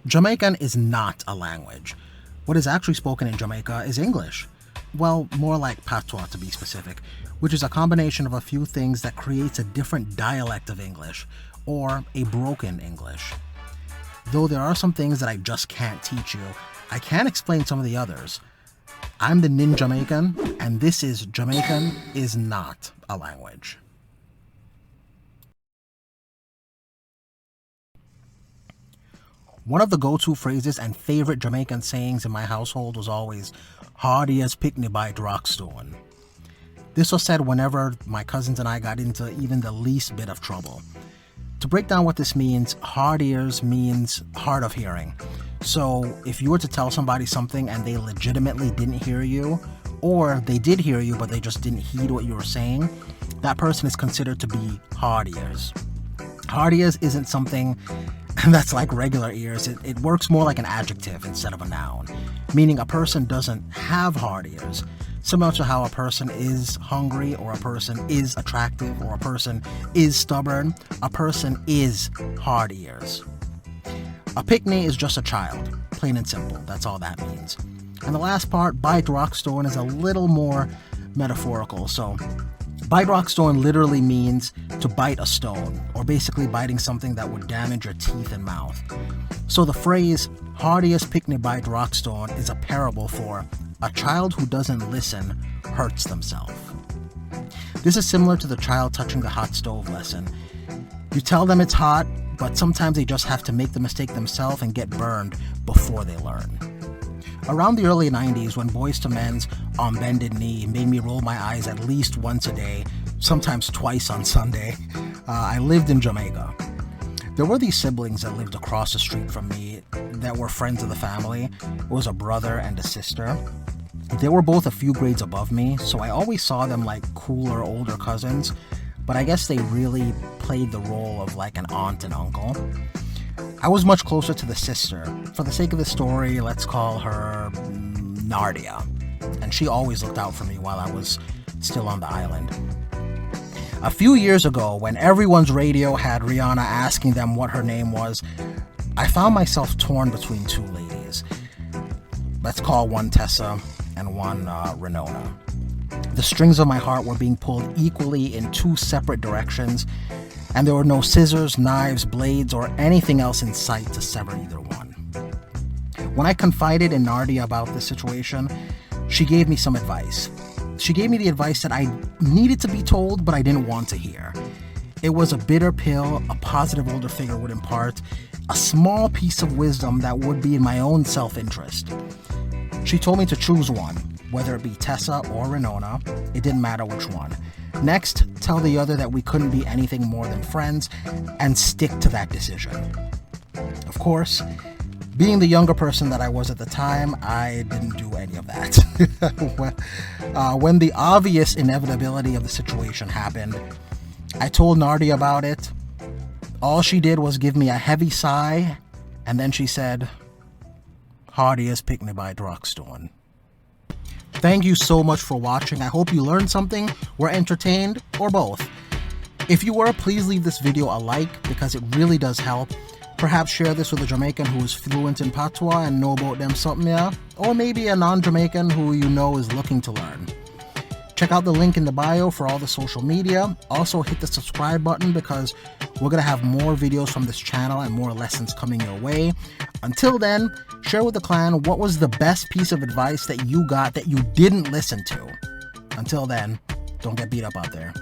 Jamaican is not a language. What is actually spoken in Jamaica is English. Well, more like Patois to be specific, which is a combination of a few things that creates a different dialect of English, or a broken English. Though there are some things that I just can't teach you, I can explain some of the others. I'm the Nin Jamaican, and this is Jamaican is not a language. One of the go-to phrases and favorite Jamaican sayings in my household was always, "Hardy as Pickney by Rockstone." This was said whenever my cousins and I got into even the least bit of trouble. To break down what this means, hard ears means hard of hearing. So if you were to tell somebody something and they legitimately didn't hear you, or they did hear you but they just didn't heed what you were saying, that person is considered to be hard ears. Hard ears isn't something that's like regular ears. It works more like an adjective instead of a noun, meaning a person doesn't have hard ears. Similar to how a person is hungry, or a person is attractive, or a person is stubborn, a person is hard ears. A Pickney is just a child, plain and simple. That's all that means. And the last part, bite rockstone, is a little more metaphorical. So bite rockstone literally means to bite a stone, or basically biting something that would damage your teeth and mouth. So the phrase, hardiest Pickney bite rockstone, is a parable for a child who doesn't listen hurts themselves. This is similar to the child touching the hot stove lesson. You tell them it's hot, but sometimes they just have to make the mistake themselves and get burned before they learn. Around the early 90s, when Boyz II Men's On Bended Knee made me roll my eyes at least once a day, sometimes twice on Sunday, I lived in Jamaica. There were these siblings that lived across the street from me that were friends of the family. It was a brother and a sister. They were both a few grades above me, so I always saw them like cooler, older cousins, but I guess they really played the role of like an aunt and uncle. I was much closer to the sister. For the sake of the story, let's call her Nardia. And she always looked out for me while I was still on the island. A few years ago, when everyone's radio had Rihanna asking them what her name was, I found myself torn between two ladies. Let's call one Tessa and one Renona. The strings of my heart were being pulled equally in two separate directions, and there were no scissors, knives, blades, or anything else in sight to sever either one. When I confided in Nardia about this situation, she gave me some advice. She gave me the advice that I needed to be told, but I didn't want to hear. It was a bitter pill a positive older figure would impart, a small piece of wisdom that would be in my own self-interest. She told me to choose one, whether it be Tessa or Renona. It didn't matter which one. Next, tell the other that we couldn't be anything more than friends, and stick to that decision. Of course, being the younger person that I was at the time, I didn't do any of that. When the obvious inevitability of the situation happened, I told Nardia about it. All she did was give me a heavy sigh, and then she said, "Hardy as Pickney by Rockstone." Thank you so much for watching. I hope you learned something, were entertained, or both. If you were, please leave this video a like because it really does help. Perhaps share this with a Jamaican who is fluent in Patois and know about them something, yeah? Or maybe a non-Jamaican who you know is looking to learn. Check out the link in the bio for all the social media. Also hit the subscribe button because we're going to have more videos from this channel and more lessons coming your way. Until then, share with the clan what was the best piece of advice that you got that you didn't listen to. Until then, don't get beat up out there.